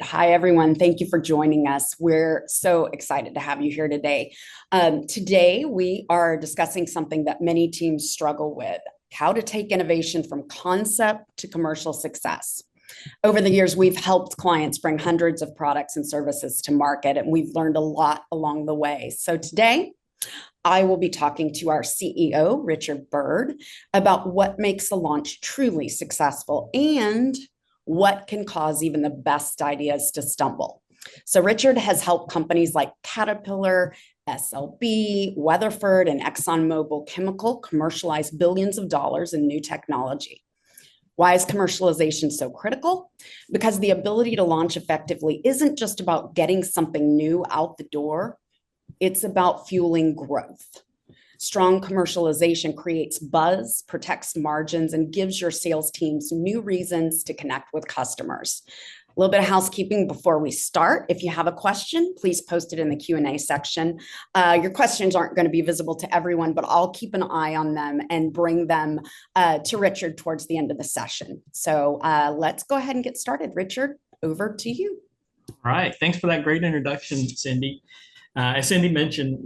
Hi, everyone. Thank you for joining us. We're so excited to have you here today. Today, we are discussing something that many teams struggle with, how to take innovation from concept to commercial success. Over the years, we've helped clients bring hundreds of products and services to market, and we've learned a lot along the way. So today, I will be talking to our CEO, Richard Byrd, about what makes a launch truly successful and what can cause even the best ideas to stumble. So Richard has helped companies like Caterpillar, SLB, Weatherford, and ExxonMobil Chemical commercialize billions of dollars in new technology. Why is commercialization so critical? Because the ability to launch effectively isn't just about getting something new out the door, it's about fueling growth. Strong commercialization creates buzz, protects margins, and gives your sales teams new reasons to connect with customers. A little bit of housekeeping before we start. If you have a question, please post it in the Q&A section. Your questions aren't going to be visible to everyone, but I'll keep an eye on them and bring them to Richard towards the end of the session. So let's go ahead and get started. Richard, over to you. All right. Thanks for that great introduction, Cindy. As Cindy mentioned,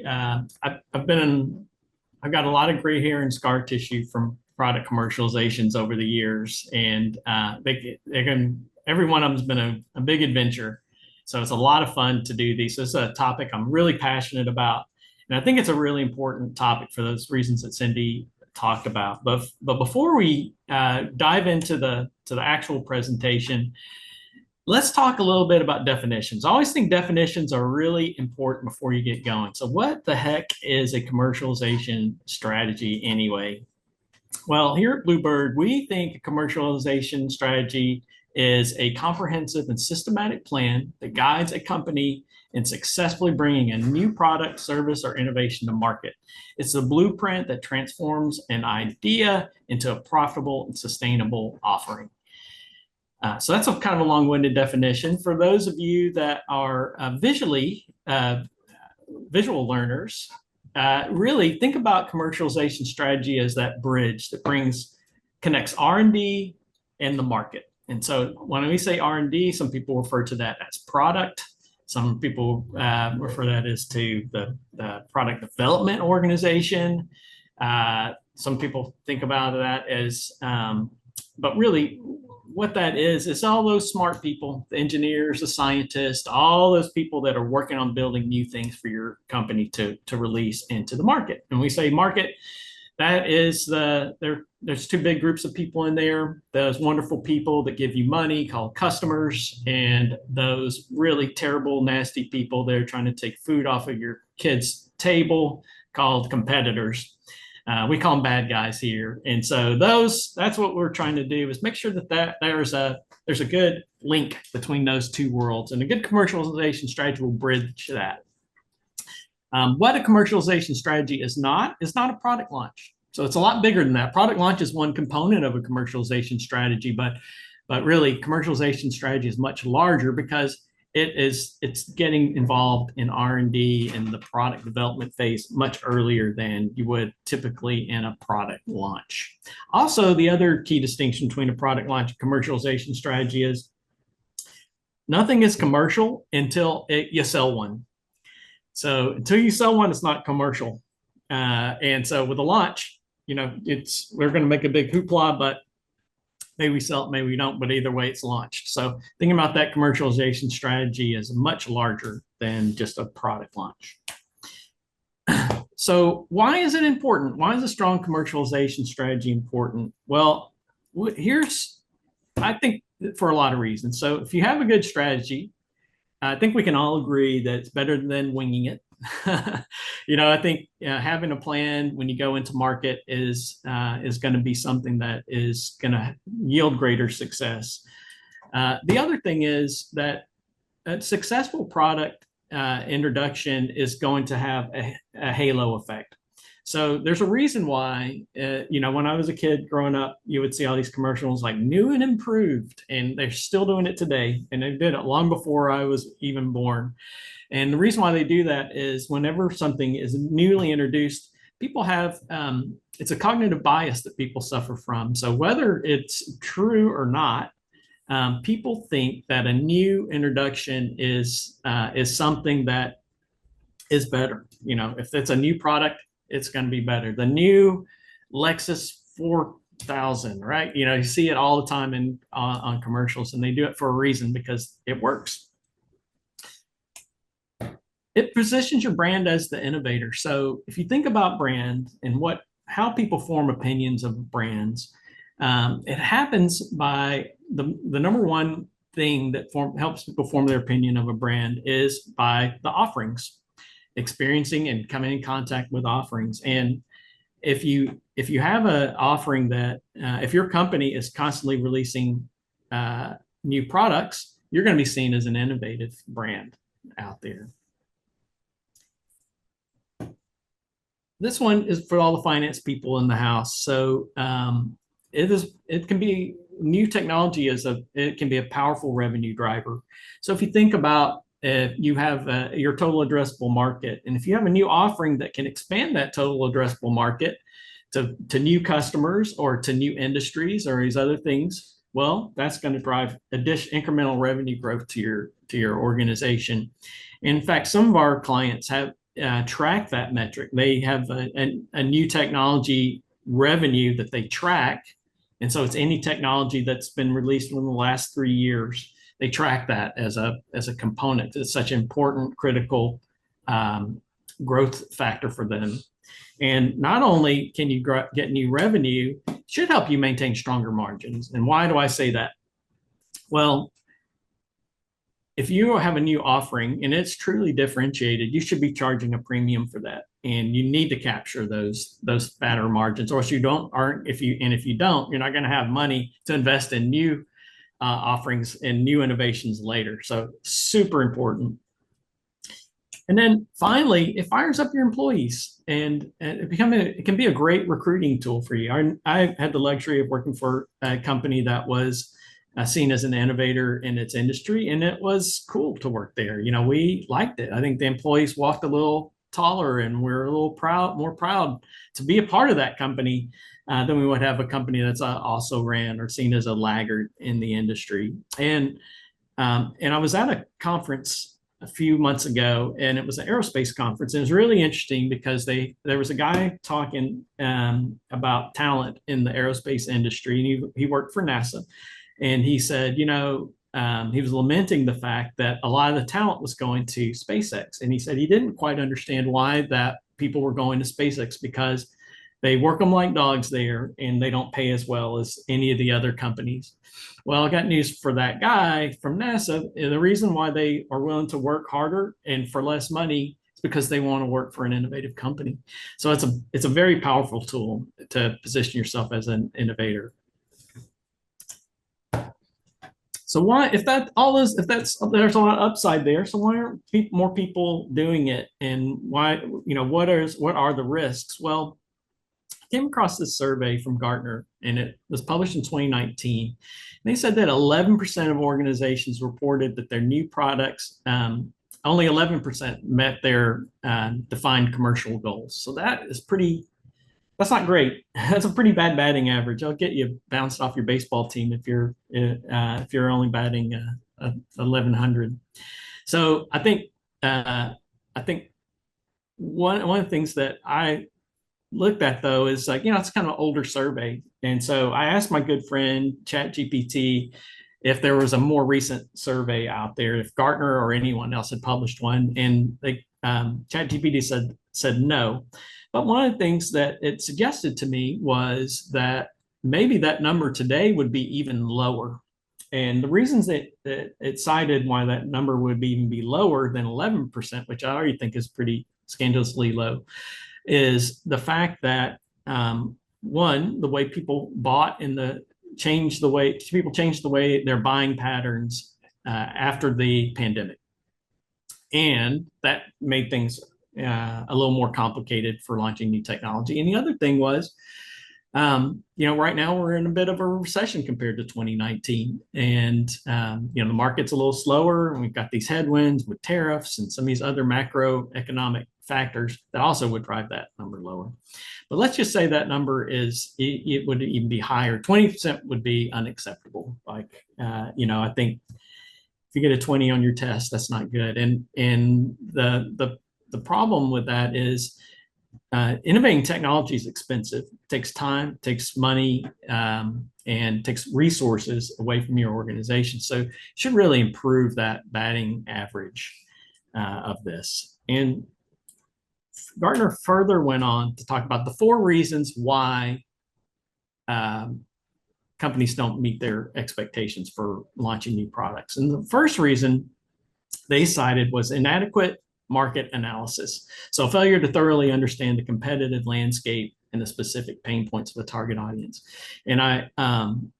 I've got a lot of gray hair and scar tissue from product commercializations over the years, and every one of them's been a big adventure. So it's a lot of fun to do these. So it's a topic I'm really passionate about, and I think it's a really important topic for those reasons that Cindy talked about. But before we dive into the actual presentation, let's talk a little bit about definitions. I always think definitions are really important before you get going. So what the heck is a commercialization strategy anyway? Well, here at BlueByrd, we think a commercialization strategy is a comprehensive and systematic plan that guides a company in successfully bringing a new product, service, or innovation to market. It's a blueprint that transforms an idea into a profitable and sustainable offering. So that's a kind of a long-winded definition. For those of you that are visual learners, really think about commercialization strategy as that bridge that connects R&D and the market. And so when we say R&D, some people refer to that as product. Some people refer that as to the product development organization. Some people think about that as, but really, what that is all those smart people, the engineers, the scientists, all those people that are working on building new things for your company to release into the market. And we say market, that is there's two big groups of people in there. Those wonderful people that give you money called customers, and those really terrible, nasty people that are trying to take food off of your kid's table called competitors. We call them bad guys here. And so that's what we're trying to do, is make sure that there's a good link between those two worlds, and a good commercialization strategy will bridge that. What a commercialization strategy is not a product launch. So it's a lot bigger than that. Product launch is one component of a commercialization strategy, but really commercialization strategy is much larger, because it's getting involved in R&D and the product development phase much earlier than you would typically in a product launch. Also, the other key distinction between a product launch and commercialization strategy is nothing is commercial until you sell one. So until you sell one, it's not commercial. And so with a launch, we're going to make a big hoopla, but maybe we sell it, maybe we don't, but either way, it's launched. So thinking about that commercialization strategy is much larger than just a product launch. So why is it important? Why is a strong commercialization strategy important? Well, I think for a lot of reasons. So if you have a good strategy, I think we can all agree that it's better than winging it. I think having a plan when you go into market is going to be something that is going to yield greater success. The other thing is that a successful product introduction is going to have a halo effect. So there's a reason why, when I was a kid growing up, you would see all these commercials like new and improved, and they're still doing it today. And they did it long before I was even born. And the reason why they do that is whenever something is newly introduced, people have, it's a cognitive bias that people suffer from. So whether it's true or not, people think that a new introduction is something that is better. If it's a new product, it's going to be better. The new Lexus 4000, right? You see it all the time on commercials, and they do it for a reason, because it works. It positions your brand as the innovator. So if you think about brand and how people form opinions of brands, it happens by the number one thing that helps people form their opinion of a brand is by the offerings, experiencing and coming in contact with offerings. And if you have an offering that if your company is constantly releasing new products, you're going to be seen as an innovative brand out there. This one is for all the finance people in the house. So it can be new technology it can be a powerful revenue driver. So if you think about if you have your total addressable market, and if you have a new offering that can expand that total addressable market to new customers or to new industries or these other things, well, that's going to drive incremental revenue growth to your organization. In fact, some of our clients have track that metric. They have a new technology revenue that they track. And so it's any technology that's been released within the last 3 years. They track that as a component. It's such an important, critical growth factor for them. And not only can you get new revenue, it should help you maintain stronger margins. And why do I say that? Well, if you have a new offering and it's truly differentiated, you should be charging a premium for that. And you need to capture those fatter margins, or if you don't, you're not going to have money to invest in new offerings and new innovations later. So super important. And then finally, it fires up your employees, and it can be a great recruiting tool for you. I had the luxury of working for a company that was seen as an innovator in its industry, and it was cool to work there. We liked it. I think the employees walked a little taller, and we're a little more proud to be a part of that company than we would have a company that's also ran or seen as a laggard in the industry. And I was at a conference a few months ago, and it was an aerospace conference. And it was really interesting because there was a guy talking about talent in the aerospace industry, and he worked for NASA. And he said, he was lamenting the fact that a lot of the talent was going to SpaceX. And he said he didn't quite understand why that people were going to SpaceX, because they work them like dogs there, and they don't pay as well as any of the other companies. Well, I got news for that guy from NASA. The reason why they are willing to work harder and for less money is because they want to work for an innovative company. So it's a very powerful tool to position yourself as an innovator. So there's a lot of upside there. So why aren't more people doing it? And why, what are the risks? Well, I came across this survey from Gartner, and it was published in 2019. And they said that 11% of organizations reported that their new products, only 11% met their defined commercial goals. So that's not great. That's a pretty bad batting average. I'll get you bounced off your baseball team if you're only batting 1,100. So I think one of the things that I looked at, though, is it's kind of an older survey, and so I asked my good friend ChatGPT if there was a more recent survey out there, if Gartner or anyone else had published one, and ChatGPT said no. But one of the things that it suggested to me was that maybe that number today would be even lower. And the reasons that it cited why that number would even be lower than 11%, which I already think is pretty scandalously low, is the fact that one, the way people bought people changed the way their buying patterns after the pandemic. And that made things a little more complicated for launching new technology. And the other thing was, right now we're in a bit of a recession compared to 2019. And, the market's a little slower, and we've got these headwinds with tariffs and some of these other macroeconomic factors that also would drive that number lower. But let's just say that number is, it would even be higher. 20% would be unacceptable. Like, I think if you get a 20 on your test, that's not good. And the problem with that is innovating technology is expensive. It takes time, takes money, and takes resources away from your organization. So you should really improve that batting average of this. And Gartner further went on to talk about the 4 reasons why companies don't meet their expectations for launching new products. And the first reason they cited was inadequate market analysis. So failure to thoroughly understand the competitive landscape and the specific pain points of the target audience. And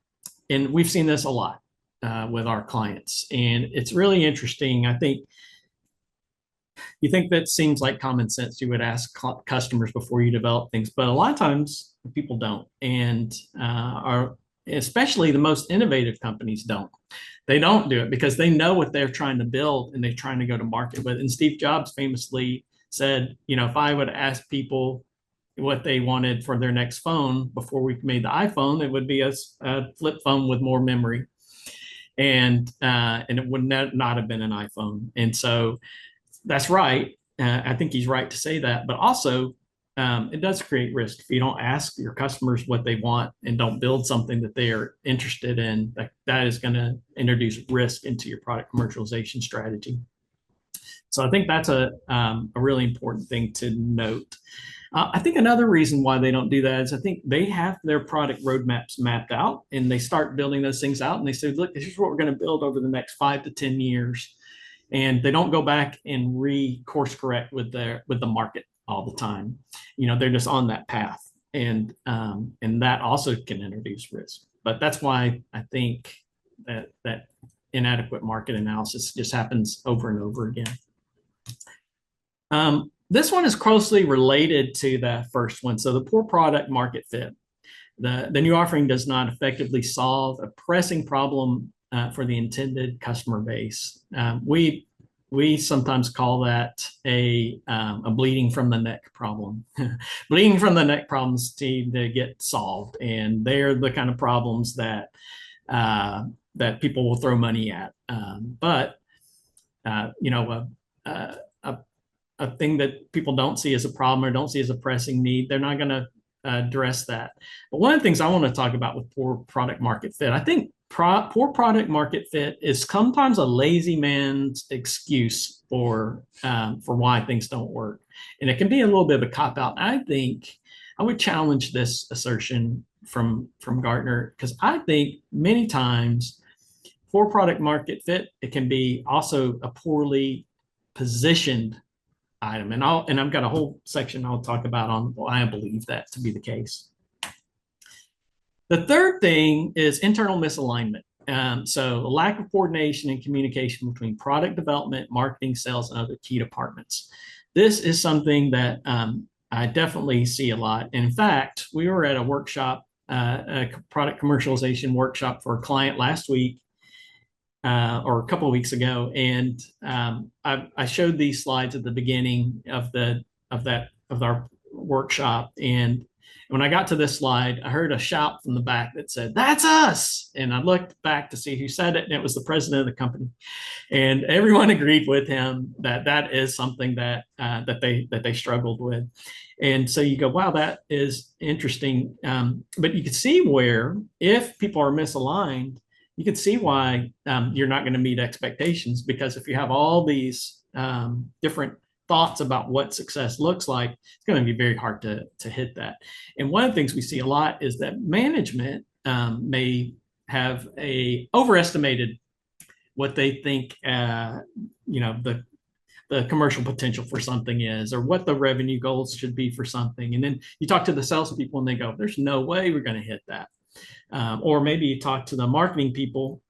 we've seen this a lot with our clients. And it's really interesting. I think you think that seems like common sense. You would ask customers before you develop things, but a lot of times people don't. And especially the most innovative companies don't. They don't do it because they know what they're trying to build and they're trying to go to market with. And Steve Jobs famously said, if I would ask people what they wanted for their next phone before we made the iPhone, it would be a flip phone with more memory. And it would not have been an iPhone. And so that's right. I think he's right to say that, but also it does create risk. If you don't ask your customers what they want and don't build something that they are interested in, that is going to introduce risk into your product commercialization strategy. So I think that's a really important thing to note. I think another reason why they don't do that is I think they have their product roadmaps mapped out and they start building those things out and they say, look, this is what we're going to build over the next 5 to 10 years. And they don't go back and course correct with the market all the time. They're just on that path, and that also can introduce risk. But that's why I think that inadequate market analysis just happens over and over again. This one is closely related to the first one. So the poor product market fit. The new offering does not effectively solve a pressing problem for the intended customer base. We sometimes call that a bleeding from the neck problem. Bleeding from the neck problems need to get solved, and they're the kind of problems that that people will throw money at. But a thing that people don't see as a problem or don't see as a pressing need, they're not going to address that. But one of the things I want to talk about with poor product market fit, I think poor product market fit is sometimes a lazy man's excuse for why things don't work. And it can be a little bit of a cop-out. I think I would challenge this assertion from Gartner, because I think many times poor product market fit, it can be also a poorly positioned item. And I've got a whole section I'll talk about on why I believe that to be the case. The third thing is internal misalignment. So a lack of coordination and communication between product development, marketing, sales, and other key departments. This is something that I definitely see a lot. And in fact, we were at a workshop, a product commercialization workshop for a client last week, or a couple of weeks ago, and I showed these slides at the beginning of our workshop. And when I got to this slide, I heard a shout from the back that said, "That's us!" And I looked back to see who said it, and it was the president of the company. And everyone agreed with him that that is something that they struggled with. And so you go, wow, that is interesting. But you can see where if people are misaligned, you can see why you're not going to meet expectations, because if you have all these different thoughts about what success looks like, it's going to be very hard to hit that. And one of the things we see a lot is that management may have overestimated what they think the commercial potential for something is, or what the revenue goals should be for something. And then you talk to the salespeople and they go, "There's no way we're going to hit that." Or maybe you talk to the marketing people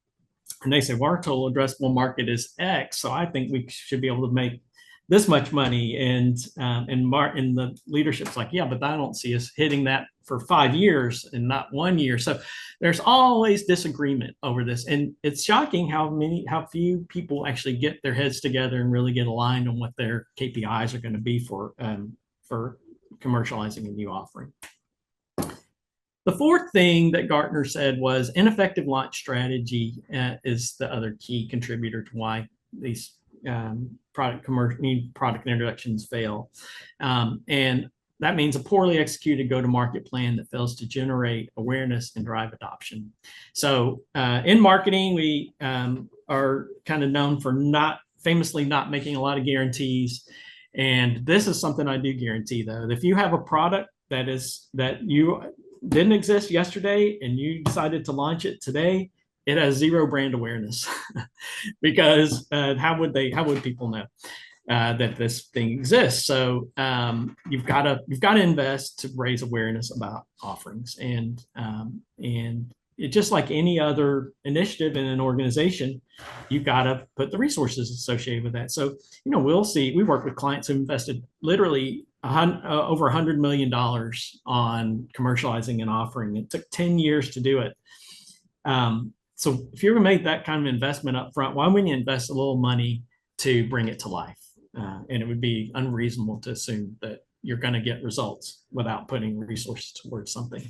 and they say, "Well, our total addressable market is X, so I think we should be able to make this much money, and the leadership's like, yeah, but I don't see us hitting that for 5 years and not 1 year. So there's always disagreement over this, and it's shocking how few people actually get their heads together and really get aligned on what their KPIs are going to be for commercializing a new offering. The fourth thing that Gartner said was ineffective launch strategy is the other key contributor to why these product introductions fail. And that means a poorly executed go-to-market plan that fails to generate awareness and drive adoption. So in marketing, we are kind of known for famously not making a lot of guarantees. And this is something I do guarantee, though. If you have a product that you didn't exist yesterday and you decided to launch it today, it has zero brand awareness because how would people know that this thing exists? So you've got to invest to raise awareness about offerings, and it, just like any other initiative in an organization, you've got to put the resources associated with that. So we'll see. We work with clients who invested literally over $100 million on commercializing an offering. It took 10 years to do it. So if you're going to make that kind of investment up front, why wouldn't you invest a little money to bring it to life? And it would be unreasonable to assume that you're going to get results without putting resources towards something.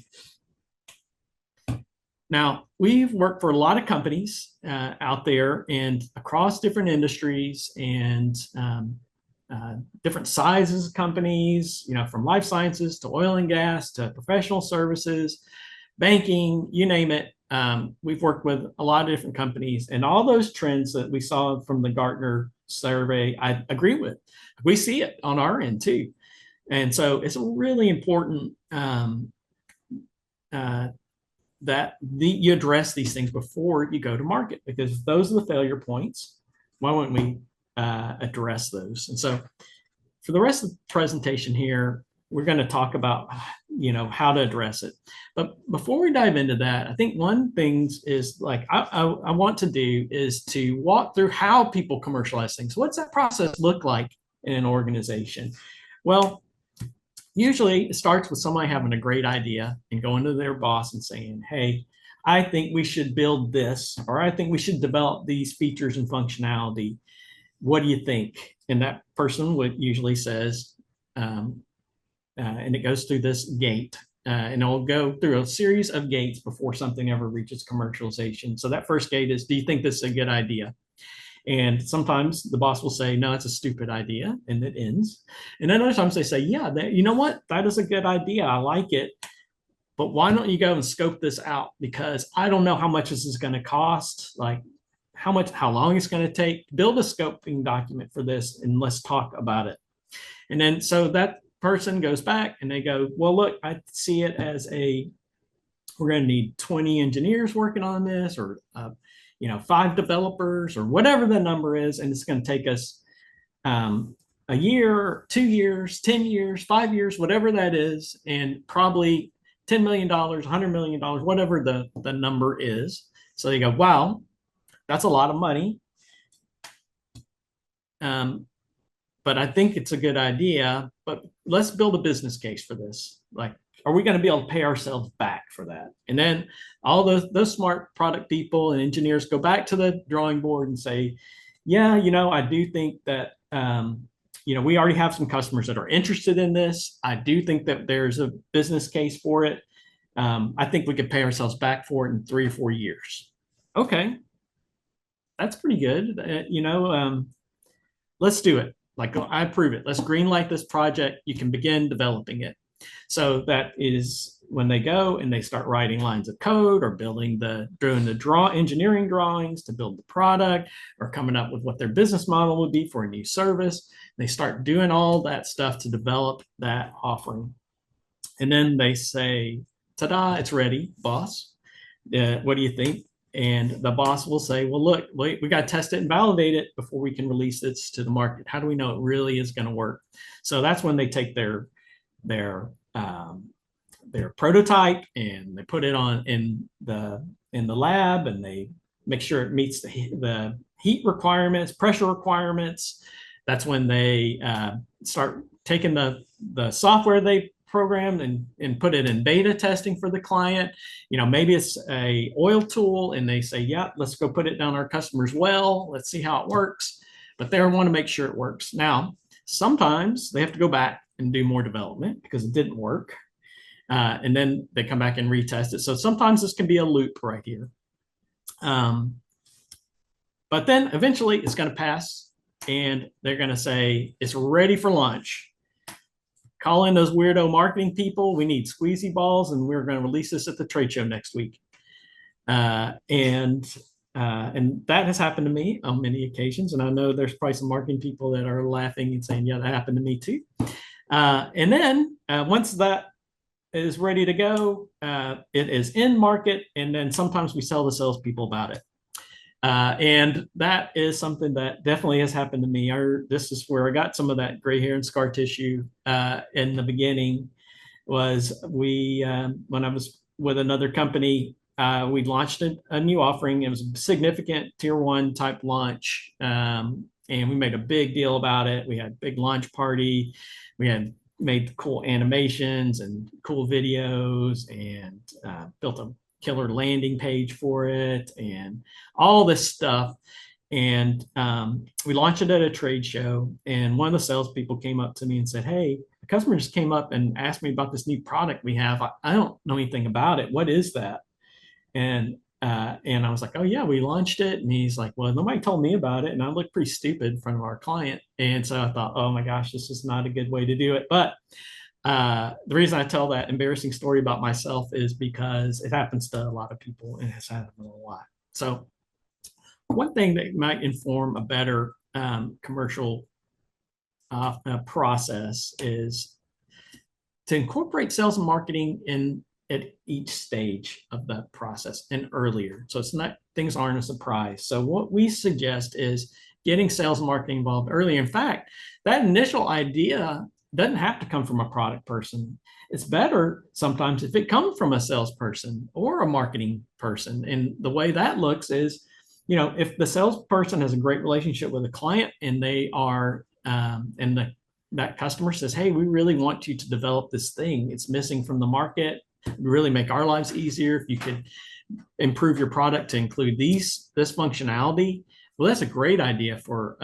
Now, we've worked for a lot of companies out there and across different industries and different sizes of companies, from life sciences to oil and gas to professional services, banking, you name it. We've worked with a lot of different companies, and all those trends that we saw from the Gartner survey, I agree with. We see it on our end too. And so it's really important that you address these things before you go to market, because those are the failure points. Why wouldn't we address those? And so for the rest of the presentation here, we're going to talk about how to address it. But before we dive into that, I think one thing is I want to do is to walk through how people commercialize things. What's that process look like in an organization? Well, usually it starts with somebody having a great idea and going to their boss and saying, hey, I think we should build this, or I think we should develop these features and functionality. What do you think? And that person usually says, and it goes through this gate, and it'll go through a series of gates before something ever reaches commercialization. So that first gate is, do you think this is a good idea? And sometimes the boss will say, no, it's a stupid idea, and it ends. And then other times they say, yeah, you know what? That is a good idea. I like it. But why don't you go and scope this out? Because I don't know how much this is going to cost, like how long it's going to take. Build a scoping document for this, and let's talk about it. And then so that person goes back and they go, well, look, I see it as we're going to need 20 engineers working on this, or 5 developers, or whatever the number is, and it's going to take us a year, 2 years, 10 years, 5 years, whatever that is, and probably $10 million, $100 million, whatever the number is. So they go, wow, that's a lot of money. But I think it's a good idea, but let's build a business case for this. Like, are we going to be able to pay ourselves back for that? And then all those smart product people and engineers go back to the drawing board and say, yeah, I do think that, we already have some customers that are interested in this. I do think that there's a business case for it. I think we could pay ourselves back for it in 3 or 4 years. Okay. That's pretty good. Let's do it. Like, I approve it. Let's greenlight this project. You can begin developing it. So that is when they go and they start writing lines of code, or doing the engineering drawings to build the product, or coming up with what their business model would be for a new service. They start doing all that stuff to develop that offering. And then they say, ta-da, it's ready, boss. What do you think? And the boss will say, well, look, we got to test it and validate it before we can release this to the market. How do we know it really is going to work? So that's when they take their prototype and they put it in the lab, and they make sure it meets the heat requirements, pressure requirements, That's when they start taking the software they programmed and put it in beta testing for the client. Maybe it's a oil tool and they say, yeah, let's go put it down our customer's well. Let's see how it works. But they want to make sure it works. Now, sometimes they have to go back and do more development because it didn't work. And then they come back and retest it. So sometimes this can be a loop right here. But then eventually it's going to pass and they're going to say, it's ready for launch. Call in those weirdo marketing people. We need squeezy balls and we're going to release this at the trade show next week. And that has happened to me on many occasions. And I know there's probably some marketing people that are laughing and saying, yeah, that happened to me too. And then once that is ready to go, it is in market. And then sometimes we sell the salespeople about it. And that is something that definitely has happened to me. This is where I got some of that gray hair and scar tissue in the beginning. Was when I was with another company, we launched a new offering. It was a significant tier 1 type launch, and we made a big deal about it. We had a big launch party. We had made cool animations and cool videos and built a killer landing page for it and all this stuff. And we launched it at a trade show. And one of the salespeople came up to me and said, hey, the customer just came up and asked me about this new product we have. I don't know anything about it. What is that? And I was like, oh yeah, we launched it. And he's like, well, nobody told me about it. And I looked pretty stupid in front of our client. And so I thought, oh my gosh, this is not a good way to do it. But the reason I tell that embarrassing story about myself is because it happens to a lot of people and has happened a lot. So one thing that might inform a better commercial process is to incorporate sales and marketing in at each stage of the process and earlier. So it's not, things aren't a surprise. So what we suggest is getting sales and marketing involved early. In fact, that initial idea doesn't have to come from a product person. It's better sometimes if it comes from a salesperson or a marketing person. And the way that looks is, if the salesperson has a great relationship with a client and they are, that customer says, hey, we really want you to develop this thing. It's missing from the market. Really make our lives easier. If you could improve your product to include this functionality, well, that's a great idea for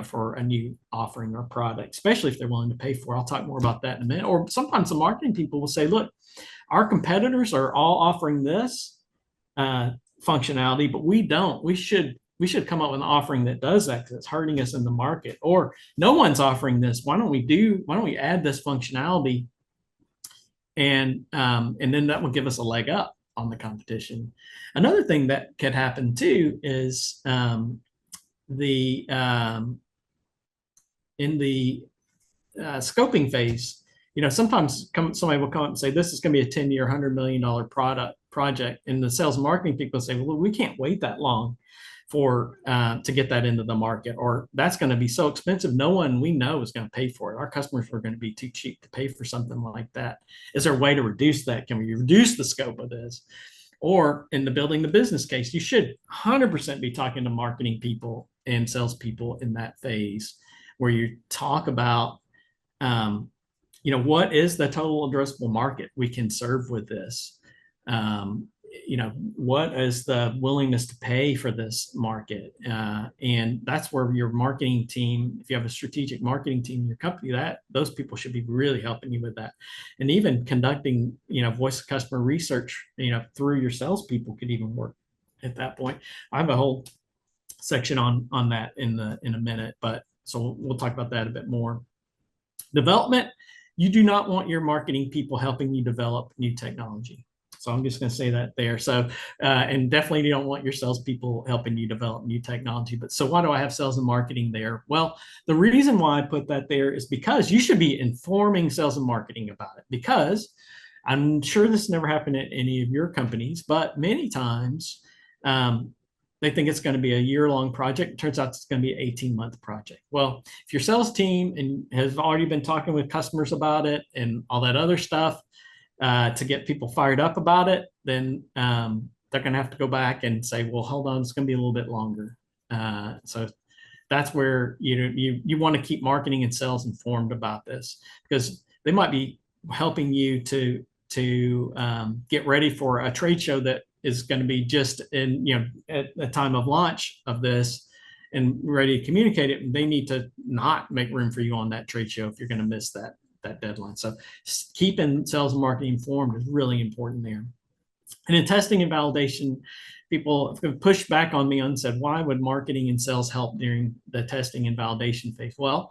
for a new offering or product, especially if they're willing to pay for it. I'll talk more about that in a minute. Or sometimes the marketing people will say, look, our competitors are all offering this functionality, but we don't. We should come up with an offering that does that because it's hurting us in the market. Or no one's offering this. Why don't we add this functionality? And then that will give us a leg up on the competition. Another thing that could happen too is in the scoping phase, sometimes somebody will come up and say, this is going to be a 10-year, $100 million project. And the sales and marketing people say, well, we can't wait that long to get that into the market, or that's going to be so expensive. No one we know is going to pay for it. Our customers are going to be too cheap to pay for something like that. Is there a way to reduce that? Can we reduce the scope of this? Or in the building the business case, you should 100% be talking to marketing people and salespeople in that phase where you talk about, what is the total addressable market we can serve with this? What is the willingness to pay for this market? And that's where your marketing team, if you have a strategic marketing team in your company, those people should be really helping you with that. And even conducting, voice of customer research, through your salespeople could even work at that point. I have a whole section on that in a minute, but so we'll talk about that a bit more. Development, you do not want your marketing people helping you develop new technology. So I'm just going to say that there. So, and definitely you don't want your salespeople helping you develop new technology. But so why do I have sales and marketing there? Well, the reason why I put that there is because you should be informing sales and marketing about it, because I'm sure this never happened at any of your companies, but many times they think it's going to be a year-long project. It turns out it's going to be an 18-month project. Well, if your sales team has already been talking with customers about it and all that other stuff, to get people fired up about it, then they're going to have to go back and say, well, hold on, it's going to be a little bit longer. So that's where you want to keep marketing and sales informed about this, because they might be helping you to get ready for a trade show that is going to be just at the time of launch of this and ready to communicate it. They need to not make room for you on that trade show if you're going to miss that deadline. So keeping sales and marketing informed is really important there. And in testing and validation, people have pushed back on me and said, why would marketing and sales help during the testing and validation phase? Well,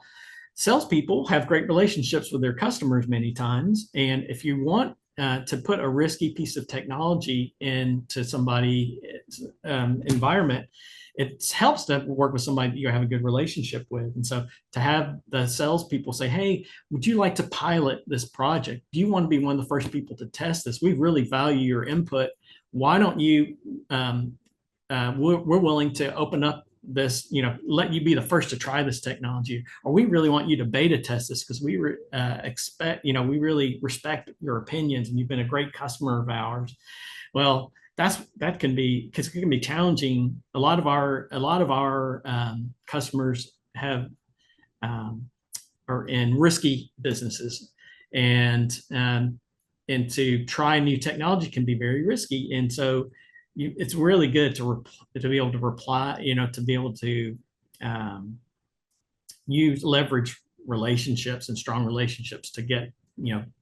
salespeople have great relationships with their customers many times. And if you want to put a risky piece of technology into somebody's environment, it helps to work with somebody that you have a good relationship with. And so to have the salespeople say, hey, would you like to pilot this project? Do you want to be one of the first people to test this? We really value your input. Why don't you, we're willing to open up this, let you be the first to try this technology, or we really want you to beta test this because we expect, we really respect your opinions and you've been a great customer of ours. Well, that can be, because it can be challenging. A lot of our customers are in risky businesses, and to try new technology can be very risky. And so it's really good to be able to reply, to be able to leverage relationships and strong relationships to get,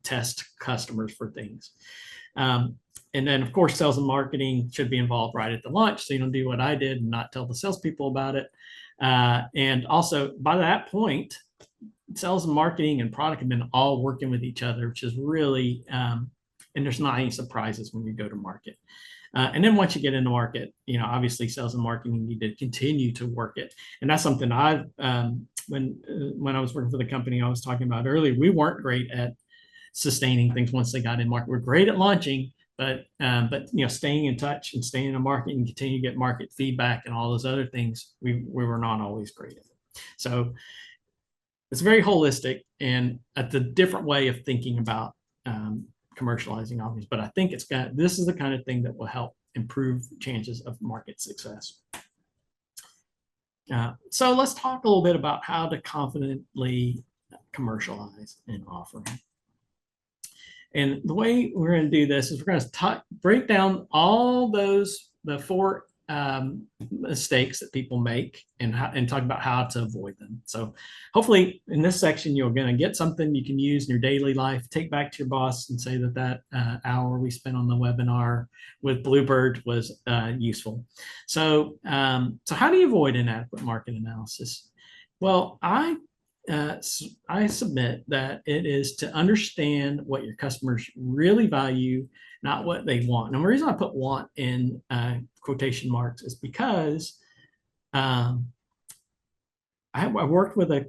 test customers for things. And then, of course, sales and marketing should be involved right at the launch, so you don't do what I did and not tell the salespeople about it. And also, by that point, sales and marketing and product have been all working with each other, which is really, and there's not any surprises when you go to market. And then once you get into market, obviously sales and marketing need to continue to work it. And that's something I've, when I was working for the company I was talking about earlier, we weren't great at sustaining things once they got in market. We're great at launching, but staying in touch and staying in the market and continue to get market feedback and all those other things, we were not always great at. So it's very holistic and at the different way of thinking about commercializing offerings. But I think this is the kind of thing that will help improve chances of market success. So let's talk a little bit about how to confidently commercialize an offering. And the way we're going to do this is we're going to break down all the four mistakes that people make and talk about how to avoid them. So hopefully in this section, you're going to get something you can use in your daily life, take back to your boss and say that hour we spent on the webinar with BlueByrd was useful. So how do you avoid inadequate market analysis? Well, I submit that it is to understand what your customers really value, not what they want. And the reason I put want in quotation marks is because I worked with a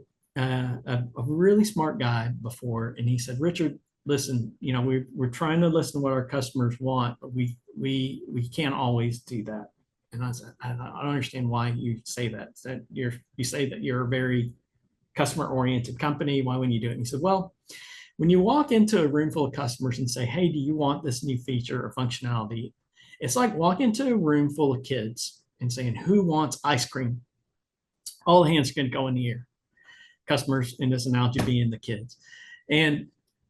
really smart guy before, and he said, Richard, listen, we're trying to listen to what our customers want, but we can't always do that. And I said, I don't understand why you say that. You say that you're a very customer-oriented company. Why wouldn't you do it? And he said, well, when you walk into a room full of customers and say, hey, do you want this new feature or functionality? It's like walking into a room full of kids and saying, who wants ice cream? All the hands are going to go in the air. Customers in this analogy being the kids. And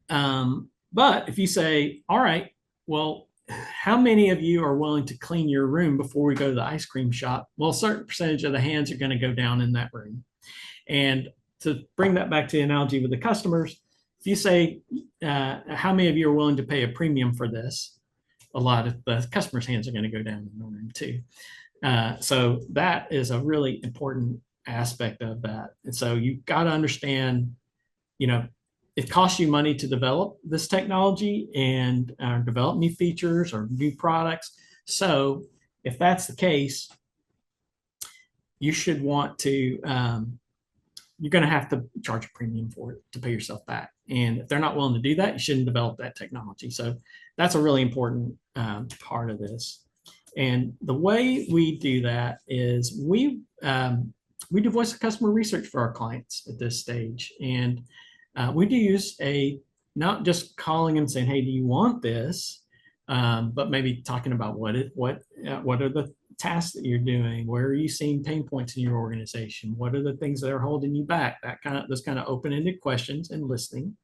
but if you say, all right, well, how many of you are willing to clean your room before we go to the ice cream shop? Well, a certain percentage of the hands are going to go down in that room. And to bring that back to the analogy with the customers, if you say, how many of you are willing to pay a premium for this? A lot of the customers' hands are going to go down in the room too. So that is a really important aspect of that. And so you've got to understand, it costs you money to develop this technology and develop new features or new products. So if that's the case, you should want to, you're going to have to charge a premium for it to pay yourself back. And if they're not willing to do that, you shouldn't develop that technology. So that's a really important part of this. And the way we do that is we do voice of customer research for our clients at this stage. And we do use not just calling them saying, hey, do you want this? But maybe talking about what are the tasks that you're doing? Where are you seeing pain points in your organization? What are the things that are holding you back? Those kind of open-ended questions and listening.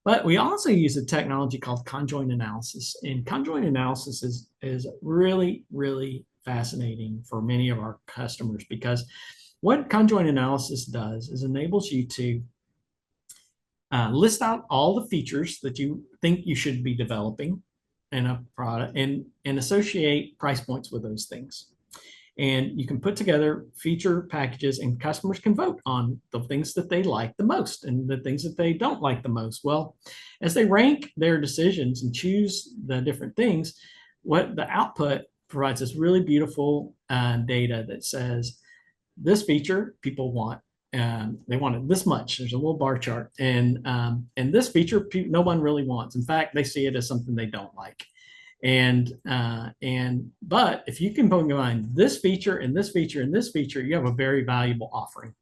But we also use a technology called conjoint analysis. And conjoint analysis is really, really fascinating for many of our customers, because what conjoint analysis does is enables you to list out all the features that you think you should be developing in a product, and associate price points with those things. And you can put together feature packages, and customers can vote on the things that they like the most and the things that they don't like the most. Well, as they rank their decisions and choose the different things, what the output provides this really beautiful data that says this feature people want. They want it this much. There's a little bar chart, and this feature no one really wants. In fact, they see it as something they don't like. But if you can combine this feature and this feature and this feature, you have a very valuable offering.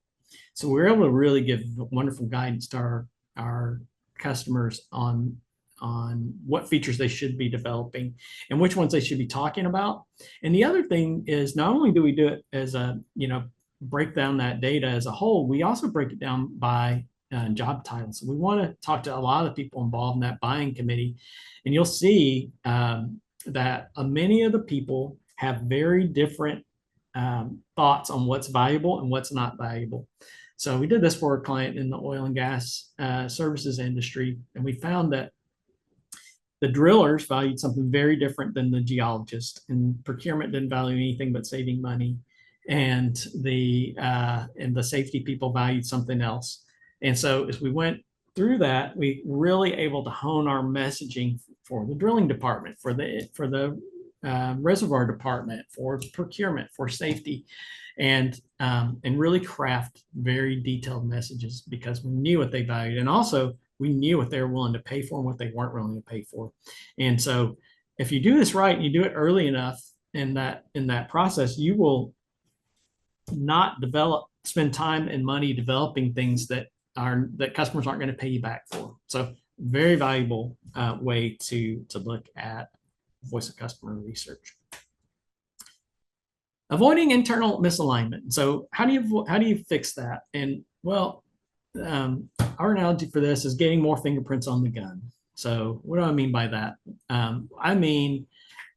So we're able to really give wonderful guidance to our customers on what features they should be developing and which ones they should be talking about. And the other thing is, not only do we do it as a, break down that data as a whole, we also break it down by job titles. We want to talk to a lot of people involved in that buying committee, and you'll see that many of the people have very different thoughts on what's valuable and what's not valuable. So we did this for a client in the oil and gas services industry, and we found that the drillers valued something very different than the geologist, and procurement didn't value anything but saving money, and the safety people valued something else. And so as we went through that, we really able to hone our messaging for the drilling department, for the reservoir department, for procurement, for safety, and really craft very detailed messages, because we knew what they valued, and also we knew what they were willing to pay for and what they weren't willing to pay for. And so if you do this right and you do it early enough in that process, you will not spend time and money developing things that customers aren't going to pay you back for. So very valuable way to look at voice of customer research. Avoiding internal misalignment. So how do you fix that? And well, our analogy for this is getting more fingerprints on the gun. So what do I mean by that? I mean,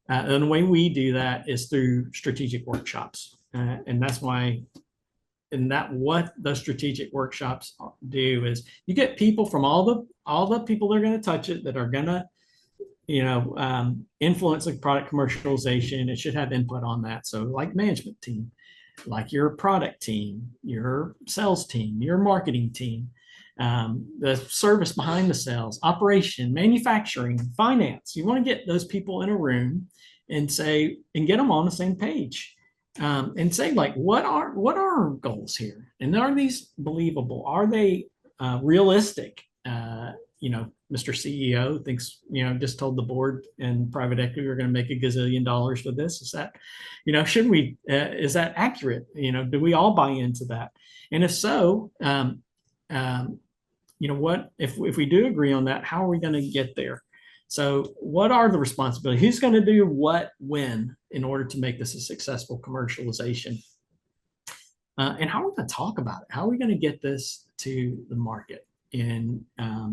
and the way we do that is through strategic workshops. And that's why, what the strategic workshops do is you get people from all the people that are going to touch it, that are going to, influence the product commercialization. It should have input on that. So like management team, like your product team, your sales team, your marketing team, the service behind the sales, operation, manufacturing, finance. You want to get those people in a room and get them on the same page. And say, like, what are our goals here? And are these believable? Are they realistic? Mr. CEO thinks, just told the board and private equity we're going to make $1 gazillion for this. Is that, should we, is that accurate? Do we all buy into that? And if so, what, if we do agree on that, how are we going to get there? So what are the responsibilities? Who's going to do what, when, in order to make this a successful commercialization? And how are we going to talk about it? How are we going to get this to the market? And how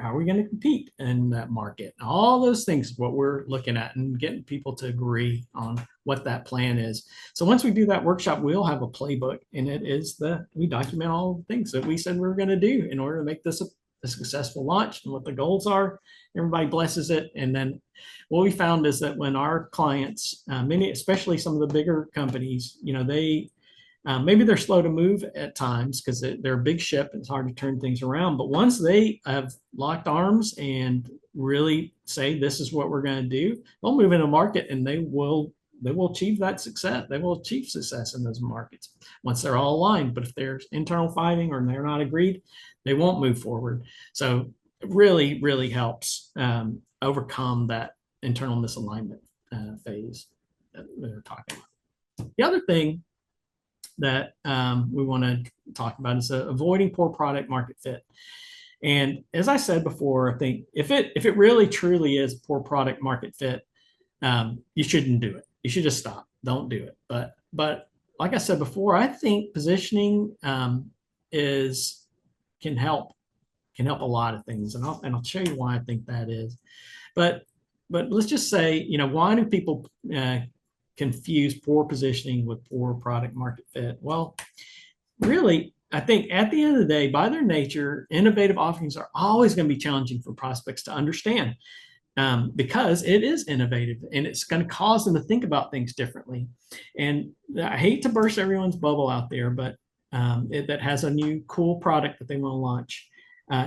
are we going to compete in that market? All those things, what we're looking at, and getting people to agree on what that plan is. So once we do that workshop, we'll have a playbook, and it is we document all the things that we said we were going to do in order to make this a successful launch, and what the goals are. Everybody blesses it. And then what we found is that when our clients, many, especially some of the bigger companies, they maybe they're slow to move at times because they're a big ship. It's hard to turn things around. But once they have locked arms and really say, this is what we're going to do, they'll move into market, and they will achieve that success. They will achieve success in those markets once they're all aligned. But if there's internal fighting or they're not agreed, they won't move forward. So it really, really helps overcome that internal misalignment phase that we're talking about. The other thing that we want to talk about is avoiding poor product market fit. And as I said before, I think if it really truly is poor product market fit, you shouldn't do it. You should just stop. don't do it. But like I said before, I think positioning is can help a lot of things, and I'll show you why I think that is. But let's just say, why do people confuse poor positioning with poor product market fit? Well, really, I think at the end of the day, by their nature, innovative offerings are always going to be challenging for prospects to understand, because it is innovative and it's going to cause them to think about things differently. And I hate to burst everyone's bubble out there, but that has a new cool product that they want to launch.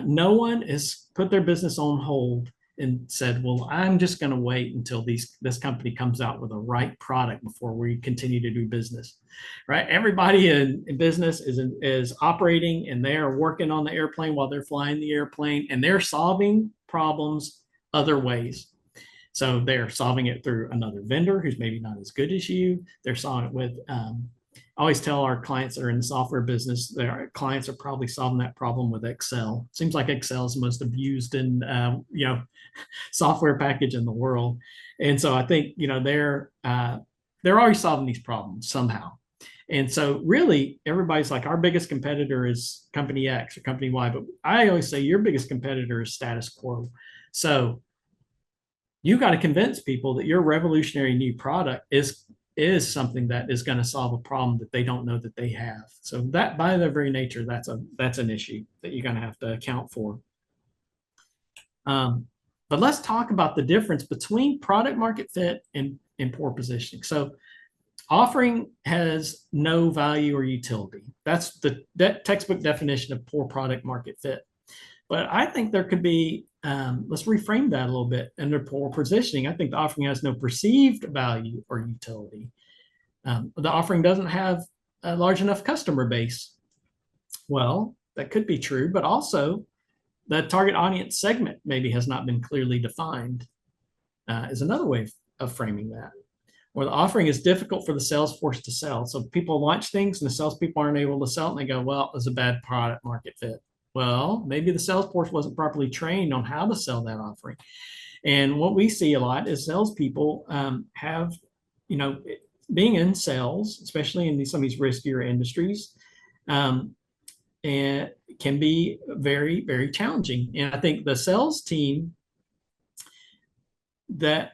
No one has put their business on hold and said, well, I'm just going to wait until this company comes out with a right product before we continue to do business, right? Everybody in business is operating, and they are working on the airplane while they're flying the airplane, and they're solving problems other ways. So they're solving it through another vendor who's maybe not as good as you. They're solving it with, I always tell our clients that are in the software business, their clients are probably solving that problem with Excel. Seems like Excel is the most abused and software package in the world. And so I think they're already solving these problems somehow. And so really everybody's like, our biggest competitor is company X or company Y, but I always say your biggest competitor is status quo. So you got to convince people that your revolutionary new product is something that is going to solve a problem that they don't know that they have. So that, by their very nature, that's an issue that you're going to have to account for. But let's talk about the difference between product market fit and poor positioning. So offering has no value or utility. That's that textbook definition of poor product market fit. But I think there could be, let's reframe that a little bit. Under poor positioning, I think the offering has no perceived value or utility. The offering doesn't have a large enough customer base. Well, that could be true, but also the target audience segment maybe has not been clearly defined, is another way of framing that. Or the offering is difficult for the sales force to sell. So people launch things and the salespeople aren't able to sell it, and they go, well, it's a bad product market fit. Well, maybe the sales force wasn't properly trained on how to sell that offering. And what we see a lot is salespeople have, being in sales, especially in some of these riskier industries, and can be very, very challenging. And I think the sales team, that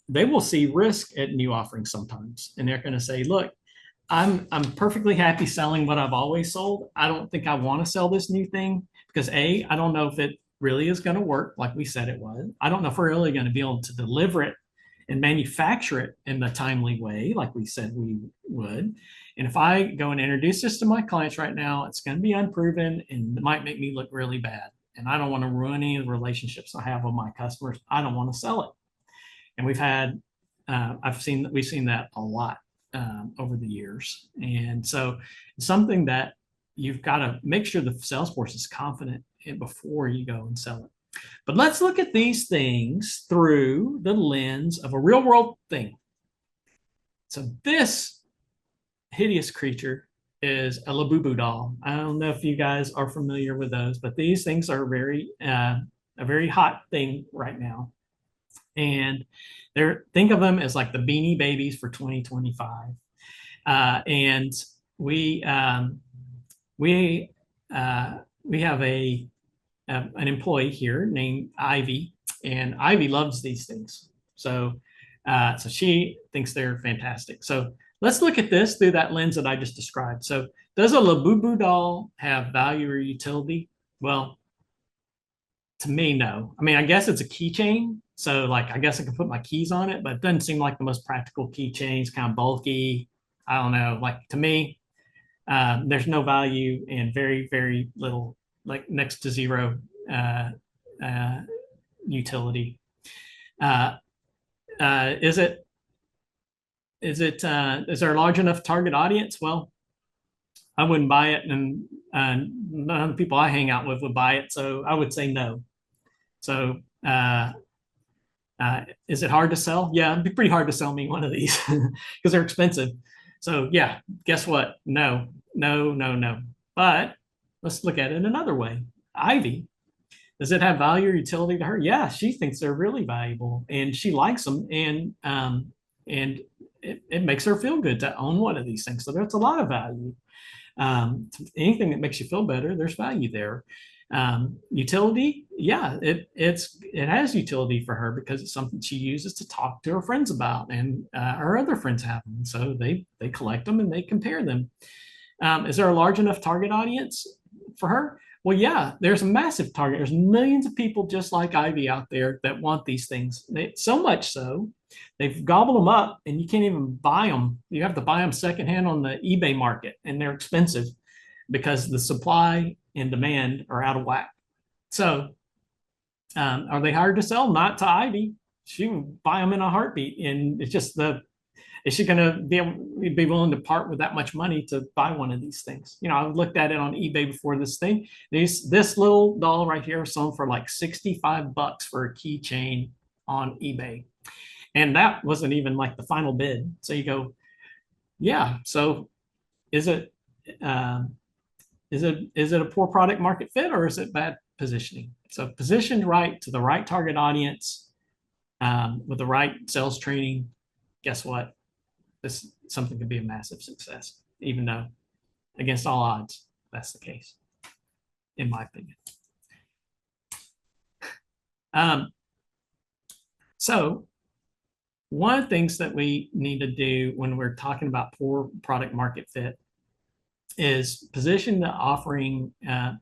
they will see risk at new offerings sometimes, and they're going to say, look, I'm perfectly happy selling what I've always sold. I don't think I want to sell this new thing because I don't know if it really is going to work like we said it was. I don't know if we're really going to be able to deliver it and manufacture it in the timely way like we said we would. And if I go and introduce this to my clients right now, it's going to be unproven and it might make me look really bad. And I don't want to ruin any of the relationships I have with my customers. I don't want to sell it. And we've seen that a lot over the years. And so it's something that you've got to make sure the sales force is confident in before you go and sell it. But let's look at these things through the lens of a real world thing. So this hideous creature is a Labubu doll. I don't know if you guys are familiar with those, but these things are a very hot thing right now. And think of them as like the Beanie Babies for 2025. And we have an employee here named Ivy, and Ivy loves these things. So she thinks they're fantastic. So let's look at this through that lens that I just described. So does a Labubu doll have value or utility? Well, to me, no. I mean, I guess it's a keychain. So like, I guess I can put my keys on it, but it doesn't seem like the most practical keychains, kind of bulky. I don't know, like to me, there's no value and very, very little, like next to zero utility. Is there a large enough target audience? Well, I wouldn't buy it, and none of the people I hang out with would buy it. So I would say no. So is it hard to sell? Yeah, it'd be pretty hard to sell me one of these because they're expensive. So yeah, guess what? No. But let's look at it another way. Ivy, does it have value or utility to her? Yeah, she thinks they're really valuable and she likes them. And it makes her feel good to own one of these things. So there's a lot of value. Anything that makes you feel better, there's value there. Utility, yeah, it has utility for her because it's something she uses to talk to her friends about, and her other friends have them, so they collect them and they compare them. Is there a large enough target audience for her? Well, yeah, there's a massive target. There's millions of people just like Ivy out there that want these things. So much so, they've gobbled them up, and you can't even buy them. You have to buy them secondhand on the eBay market, and they're expensive because the supply and demand are out of whack. So, are they hard to sell? Not to Ivy. She would buy them in a heartbeat, and it's just is she going to be willing to part with that much money to buy one of these things? You know, I looked at it on eBay before this thing. This little doll right here sold for like $65 for a keychain on eBay, and that wasn't even like the final bid. So you go, yeah. So is it a poor product market fit, or is it bad positioning? So positioned right to the right target audience, with the right sales training, guess what? This something could be a massive success, even though against all odds, that's the case, in my opinion. So one of the things that we need to do when we're talking about poor product market fit is position the offering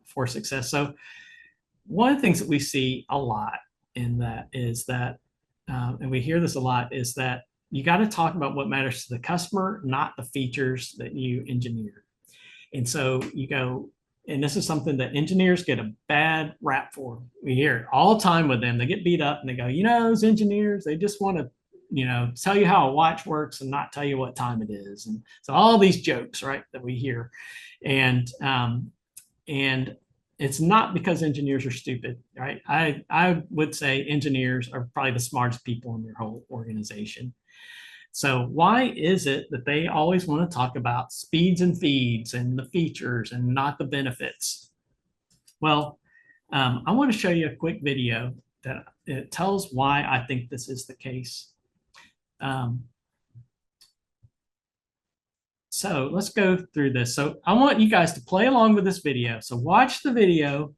for success. So one of the things that we see a lot in that is that, and we hear this a lot, is that you got to talk about what matters to the customer, not the features that you engineer. And so you go, and this is something that engineers get a bad rap for. We hear it all the time with them. They get beat up and they go, you know, those engineers, they just want to, you know, tell you how a watch works and not tell you what time it is. And so all these jokes, right, that we hear. And it's not because engineers are stupid, right? I would say engineers are probably the smartest people in their whole organization. So why is it that they always want to talk about speeds and feeds and the features and not the benefits? Well, I want to show you a quick video that it tells why I think this is the case. So let's go through this. So I want you guys to play along with this video. So watch the video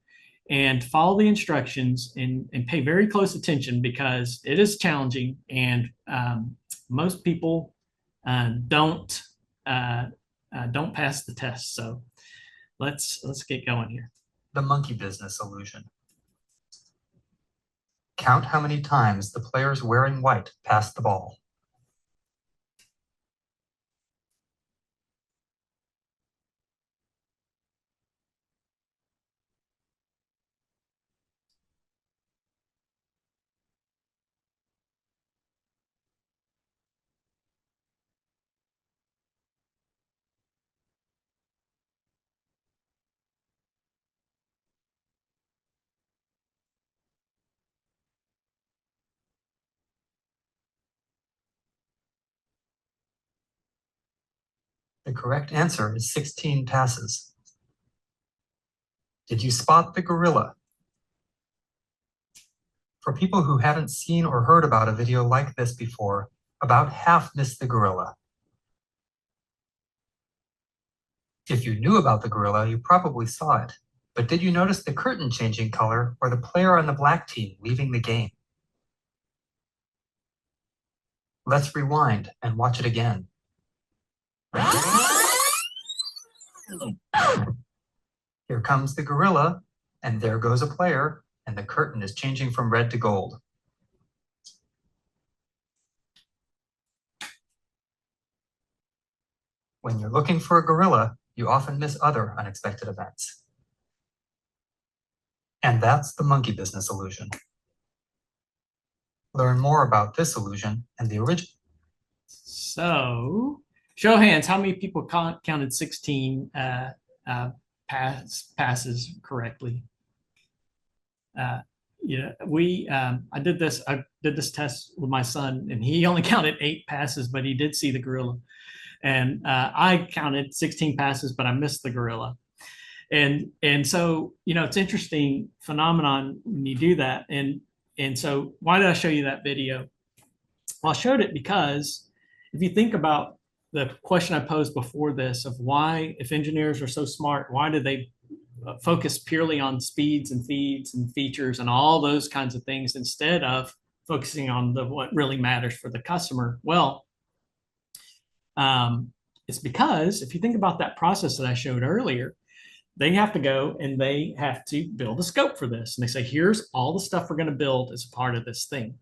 and follow the instructions and pay very close attention because it is challenging, and most people don't pass the test. So let's get going here. The monkey business illusion. Count how many times the players wearing white pass the ball. The correct answer is 16 passes. Did you spot the gorilla? For people who haven't seen or heard about a video like this before, about half missed the gorilla. If you knew about the gorilla, you probably saw it. But did you notice the curtain changing color or the player on the black team leaving the game? Let's rewind and watch it again. Here comes the gorilla, and there goes a player, and the curtain is changing from red to gold. When you're looking for a gorilla, you often miss other unexpected events. And that's the monkey business illusion. Learn more about this illusion and the original. So, show of hands, how many people counted 16 passes correctly? Yeah, I did this test with my son, and he only counted 8 passes, but he did see the gorilla. And I counted 16 passes, but I missed the gorilla. And so, you know, it's interesting phenomenon when you do that. And so why did I show you that video? Well, I showed it because if you think about the question I posed before this of why, if engineers are so smart, why do they focus purely on speeds and feeds and features and all those kinds of things instead of focusing on what really matters for the customer? Well, it's because if you think about that process that I showed earlier, they have to go and they have to build a scope for this. And they say, here's all the stuff we're going to build as a part of this thing.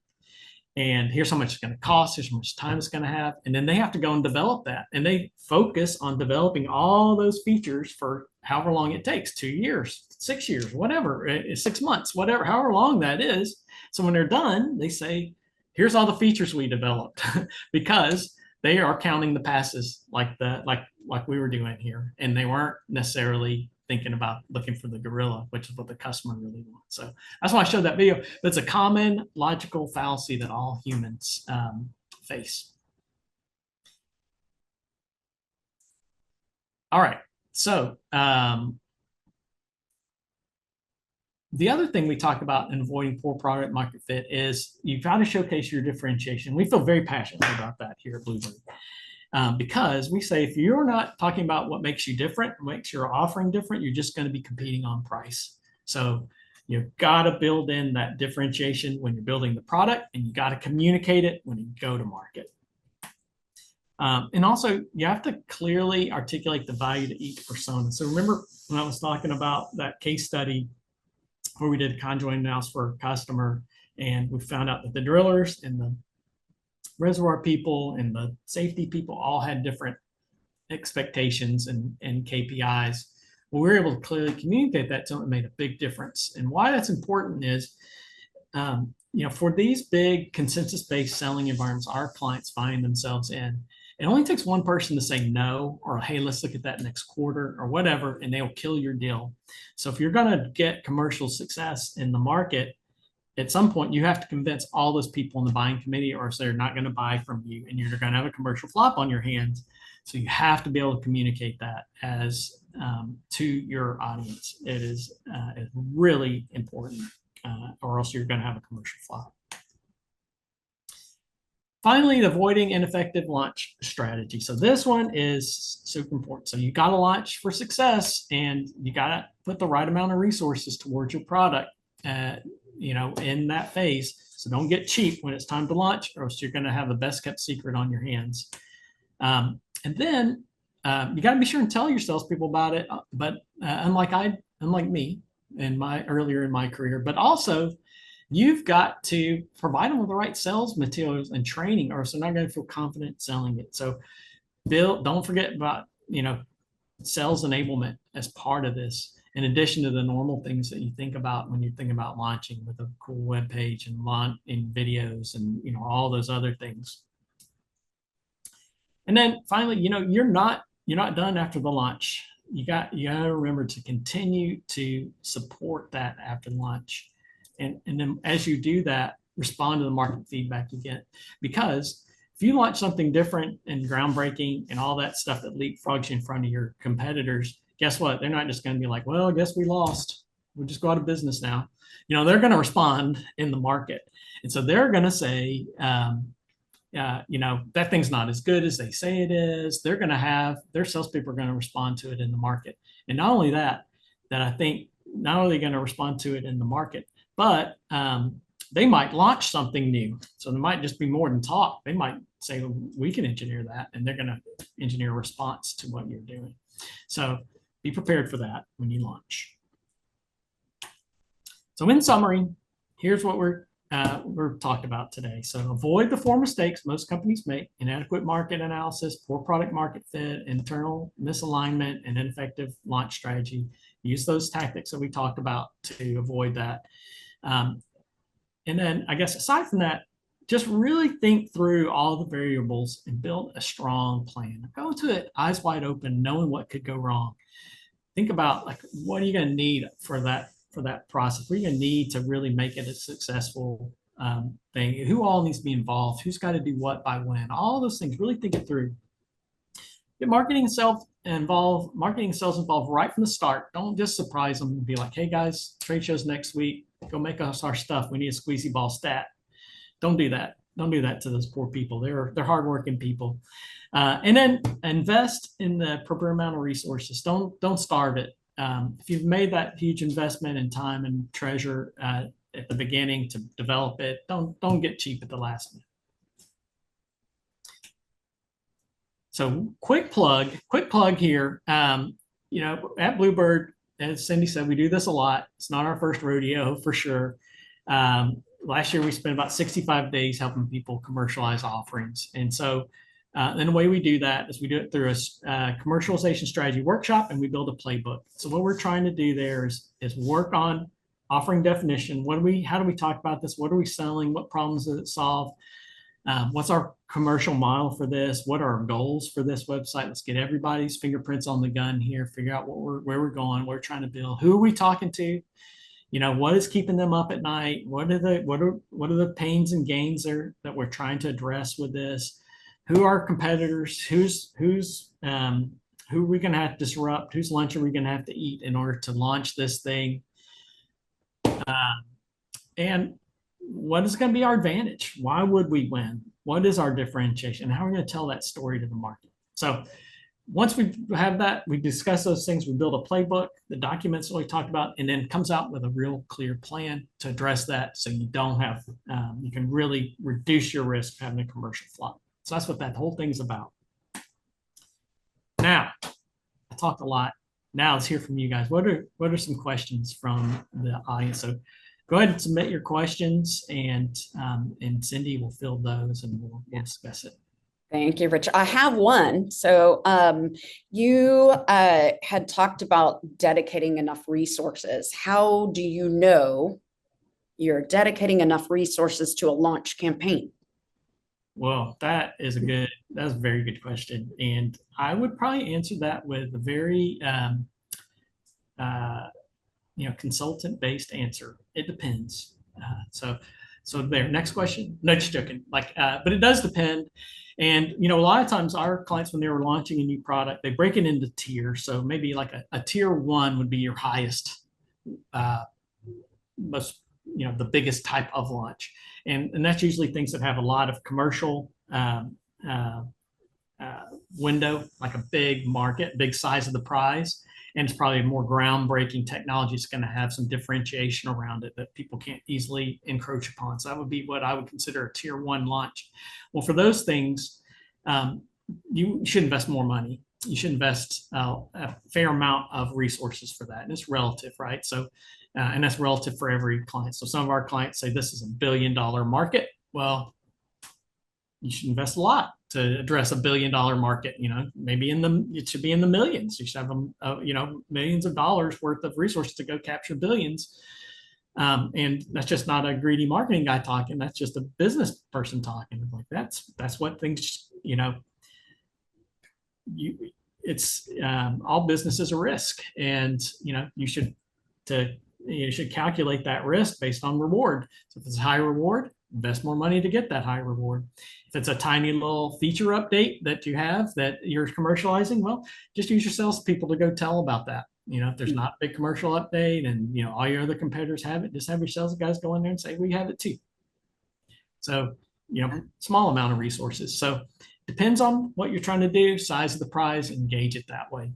And here's how much it's going to cost, here's how much time it's going to have. And then they have to go and develop that. And they focus on developing all those features for however long it takes, 2 years, 6 years, whatever, 6 months, whatever, however long that is. So when they're done, they say, here's all the features we developed because they are counting the passes like we were doing here. And they weren't necessarily thinking about looking for the gorilla, which is what the customer really wants. So that's why I showed that video. But it's a common logical fallacy that all humans face. All right. So the other thing we talk about in avoiding poor product market fit is you've got to showcase your differentiation. We feel very passionate about that here at BlueByrd. Because we say if you're not talking about what makes you different, makes your offering different, you're just going to be competing on price. So you've got to build in that differentiation when you're building the product, and you got to communicate it when you go to market. And also, you have to clearly articulate the value to each persona. So remember when I was talking about that case study where we did a conjoint analysis for a customer, and we found out that the drillers and the reservoir people and the safety people all had different expectations and KPIs. Well, we were able to clearly communicate that to them. It made a big difference. And why that's important is, for these big consensus-based selling environments our clients find themselves in, it only takes one person to say no, or hey, let's look at that next quarter or whatever, and they'll kill your deal. So if you're going to get commercial success in the market, at some point, you have to convince all those people in the buying committee, or else they're not going to buy from you, and you're going to have a commercial flop on your hands. So you have to be able to communicate that as to your audience. It is really important, or else you're going to have a commercial flop. Finally, avoiding ineffective launch strategy. So this one is super important. So you got to launch for success, and you got to put the right amount of resources towards your product. In that phase. So don't get cheap when it's time to launch, or else you're going to have the best kept secret on your hands. And then you got to be sure and tell your salespeople about it. But unlike me earlier in my career, but also you've got to provide them with the right sales materials and training, or else they're not going to feel confident selling it. So don't forget about, sales enablement as part of this, in addition to the normal things that you think about when you're thinking about launching with a cool web page and videos and all those other things. And then finally, you're not done after the launch. You got to remember to continue to support that after launch, and then as you do that, respond to the market feedback you get. Because if you launch something different and groundbreaking and all that stuff that leapfrogs you in front of your competitors, guess what? They're not just going to be like, well, I guess we lost. We'll just go out of business now. They're going to respond in the market. And so they're going to say, that thing's not as good as they say it is. They're going to have, their salespeople are going to respond to it in the market. And not only that I think not only going to respond to it in the market, but they might launch something new. So there might just be more than talk. They might say, well, we can engineer that, and they're going to engineer a response to what you're doing. So be prepared for that when you launch. So in summary, here's what we're talked about today. So avoid the 4 mistakes most companies make: inadequate market analysis, poor product market fit, internal misalignment, and ineffective launch strategy. Use those tactics that we talked about to avoid that. And then I guess aside from that, just really think through all the variables and build a strong plan. Go to it eyes wide open, knowing what could go wrong. Think about what are you going to need for that process? What are you going to need to really make it a successful thing? Who all needs to be involved? Who's got to do what by when? All those things. Really think it through. Get marketing and sales involved right from the start. Don't just surprise them and be like, hey guys, trade shows next week. Go make us our stuff. We need a squeezy ball stat. Don't do that. Don't do that to those poor people. They're hardworking people. And then invest in the appropriate amount of resources. Don't starve it. If you've made that huge investment in time and treasure at the beginning to develop it, don't get cheap at the last minute. So quick plug here. You know, at BlueByrd, as Cindy said, we do this a lot. It's not our first rodeo for sure. Last year, we spent about 65 days helping people commercialize offerings. And so then the way we do that is we do it through a commercialization strategy workshop, and we build a playbook. So what we're trying to do there is work on offering definition. How do we talk about this? What are we selling? What problems does it solve? What's our commercial model for this? What are our goals for this website? Let's get everybody's fingerprints on the gun here, figure out where we're going, what we're trying to build. Who are we talking to? You know, what is keeping them up at night? What are the pains and gains that we're trying to address with this? Who are competitors? Who are we going to have to disrupt? Whose lunch are we going to have to eat in order to launch this thing? And what is going to be our advantage? Why would we win? What is our differentiation? How are we going to tell that story to the market? So once we have that, we discuss those things, we build a playbook, the documents that we talked about, and then comes out with a real clear plan to address that so you don't have, you can really reduce your risk of having a commercial flop. So that's what that whole thing's about. Now, I talked a lot. Now let's hear from you guys. What are some questions from the audience? So go ahead and submit your questions, and Cindy will field those, and we'll discuss it. Thank you, Richard. I have one. So you had talked about dedicating enough resources. How do you know you're dedicating enough resources to a launch campaign? Well, that's a very good question. And I would probably answer that with a very, consultant based answer. It depends. So there, next question. No, just joking. But it does depend. And, you know, a lot of times our clients, when they were launching a new product, they break it into tiers. So maybe like a tier 1 would be your highest, most, the biggest type of launch. And that's usually things that have a lot of commercial window, like a big market, big size of the prize. And it's probably a more groundbreaking technology. It's going to have some differentiation around it that people can't easily encroach upon. So that would be what I would consider a tier 1 launch. Well, for those things, you should invest more money. You should invest a fair amount of resources for that. And it's relative, right? So, and that's relative for every client. So some of our clients say this is $1 billion market. Well, you should invest a lot to address $1 billion market. Maybe it should be in the millions. You should have millions of dollars worth of resources to go capture billions. And that's just not a greedy marketing guy talking. That's just a business person talking. Like that's what things. It's all business is a risk, and you should calculate that risk based on reward. So if it's a high reward, invest more money to get that high reward. If it's a tiny little feature update that you have that you're commercializing, well, just use your salespeople to go tell about that. If there's not a big commercial update and all your other competitors have it, just have your sales guys go in there and say, we have it too. So, small amount of resources. So depends on what you're trying to do, size of the prize, engage it that way.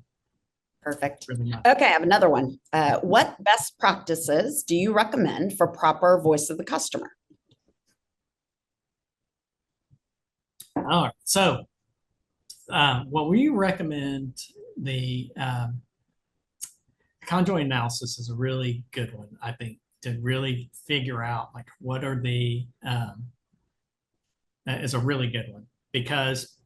Perfect. Okay, I have another one. What best practices do you recommend for proper voice of the customer? All right. So what we recommend, the conjoint analysis is a really good one, I think, to really figure out what are the is a really good one, because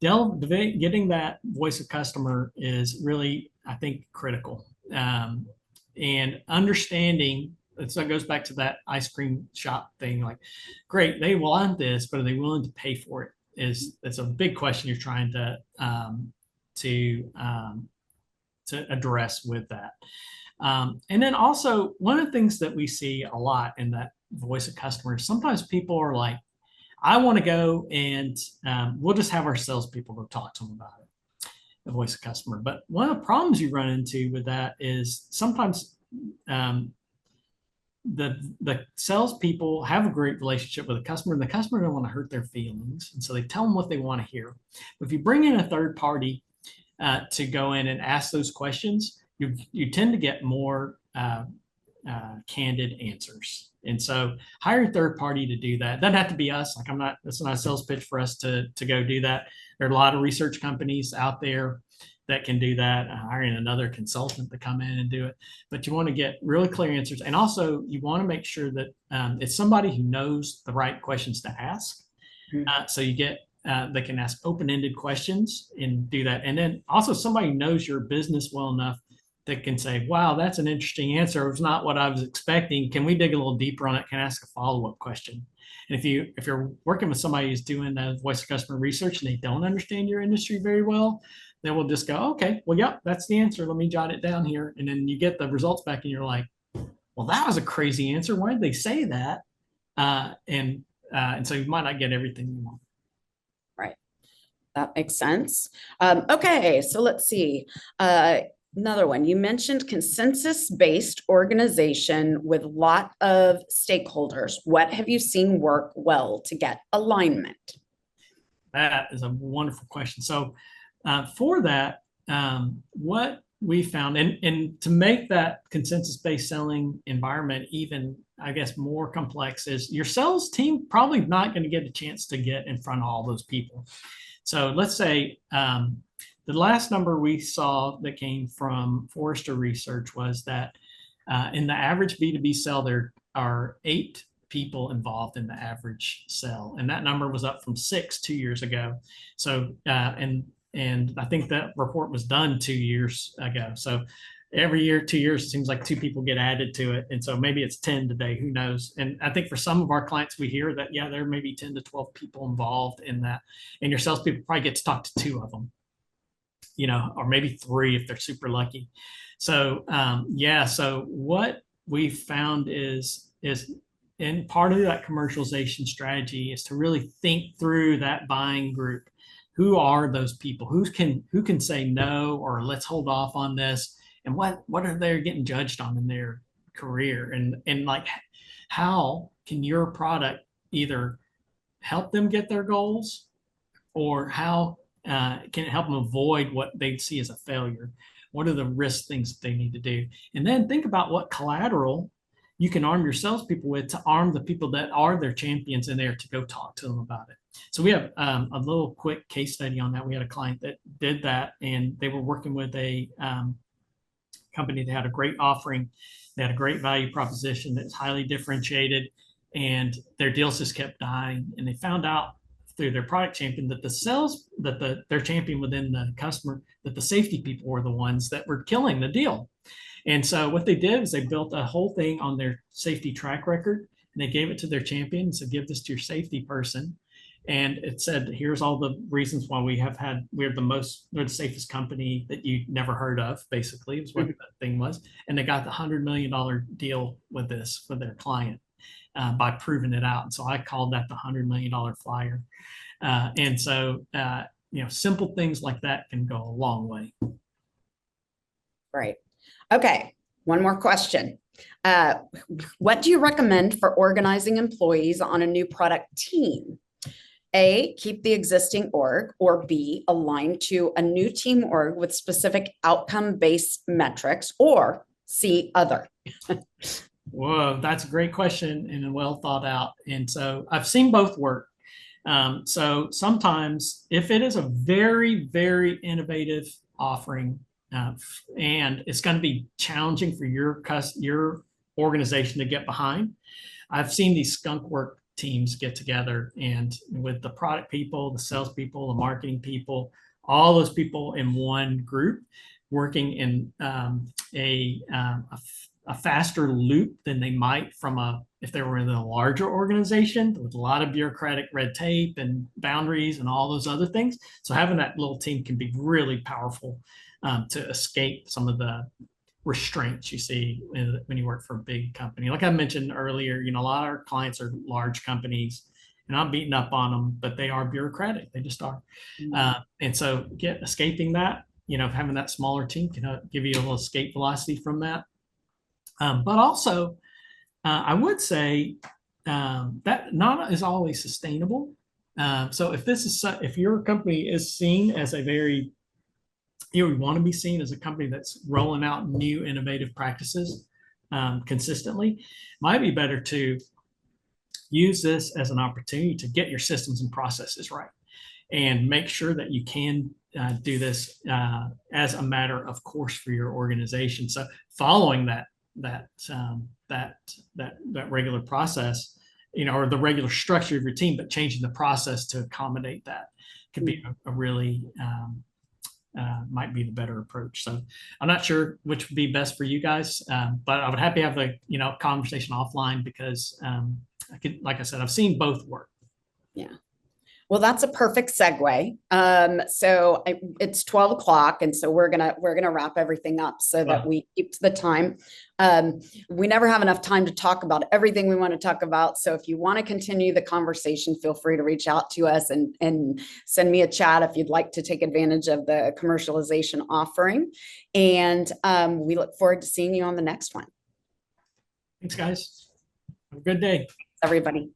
getting that voice of customer is really, I think, critical. And understanding, so it goes back to that ice cream shop thing. Great, they want this, but are they willing to pay for it? It's a big question you're trying to address with that. And then also, one of the things that we see a lot in that voice of customers, sometimes people are like, I want to go and we'll just have our salespeople go talk to them about it, the voice of customer. But one of the problems you run into with that is sometimes the salespeople have a great relationship with the customer, and the customer don't want to hurt their feelings, and so they tell them what they want to hear. But if you bring in a third party to go in and ask those questions, you tend to get more candid answers. And so hire a third party to do that. It doesn't have to be us. Like it's not a sales pitch for us to go do that. There are a lot of research companies out there that can do that, hiring another consultant to come in and do it. But you want to get really clear answers. And also you want to make sure that it's somebody who knows the right questions to ask. So you get, they can ask open-ended questions and do that. And then also somebody who knows your business well enough that can say, wow, that's an interesting answer. It's not what I was expecting. Can we dig a little deeper on it? Can I ask a follow-up question? And if you're working with somebody who's doing the voice of customer research and they don't understand your industry very well, then we'll just go, okay, well, yep, that's the answer. Let me jot it down here. And then you get the results back and you're like, well, that was a crazy answer. Why did they say that? And so you might not get everything you want. Right. That makes sense. Okay, so let's see. Another one, you mentioned consensus-based organization with a lot of stakeholders. What have you seen work well to get alignment? That is a wonderful question. So for that, what we found, and to make that consensus-based selling environment even, I guess, more complex, is your sales team probably not going to get a chance to get in front of all those people. So let's say the last number we saw that came from Forrester Research was that in the average B2B sell, there are 8 people involved in the average sell. And that number was up from 6 2 years ago. So, and I think that report was done 2 years ago. So every year, 2 years, it seems like 2 people get added to it. And so maybe it's 10 today, who knows? And I think for some of our clients, we hear that, yeah, there may be 10 to 12 people involved in that. And your salespeople probably get to talk to 2 of them, or maybe 3 if they're super lucky. So yeah, so what we found is in part of that commercialization strategy is to really think through that buying group. Who are those people? Who can say no, or let's hold off on this? And what are they getting judged on in their career? And like, how can your product either help them get their goals, or how can it help them avoid what they see as a failure? What are the risk things that they need to do? And then think about what collateral you can arm your salespeople with to arm the people that are their champions in there to go talk to them about it. So we have a little quick case study on that. We had a client that did that, and they were working with a company that had a great offering. They had a great value proposition that's highly differentiated, and their deals just kept dying. And they found out through their product champion that their champion within the customer, that the safety people were the ones that were killing the deal. And so what they did is they built a whole thing on their safety track record, and they gave it to their champion and said, give this to your safety person. And it said, here's all the reasons why we're the safest company that you never heard of, basically, is what that thing was. And they got the $100 million deal with this for their client by proving it out. And so I called that the $100 million flyer. And so, simple things like that can go a long way. Right. Okay. One more question. What do you recommend for organizing employees on a new product team? A, keep the existing org, or B, align to a new team org with specific outcome-based metrics, or C, other? Whoa, that's a great question and well thought out. And so I've seen both work. So sometimes if it is a very, very innovative offering, and it's going to be challenging for your organization to get behind, I've seen these skunk work teams get together, and with the product people, the sales people, the marketing people, all those people in one group working in a faster loop than they might if they were in a larger organization with a lot of bureaucratic red tape and boundaries and all those other things. So having that little team can be really powerful to escape some of the restraints you see when you work for a big company. Like I mentioned earlier, a lot of our clients are large companies, and I'm beating up on them, but they are bureaucratic. They just are. And so escaping that, having that smaller team can give you a little escape velocity from that. But also I would say that not is always sustainable. So if your company is seen as a very, you want to be seen as a company that's rolling out new innovative practices consistently, might be better to use this as an opportunity to get your systems and processes right and make sure that you can do this as a matter of course for your organization. So following that regular process, or the regular structure of your team, but changing the process to accommodate that could be a really might be the better approach. So I'm not sure which would be best for you guys, but I would happy to have the conversation offline because like I said, I've seen both work. Yeah. Well, that's a perfect segue. So it's 12 o'clock, and so we're gonna wrap everything up so that we keep to the time. We never have enough time to talk about everything we want to talk about. So if you want to continue the conversation, feel free to reach out to us and send me a chat if you'd like to take advantage of the commercialization offering. And we look forward to seeing you on the next one. Thanks, guys. Have a good day, everybody.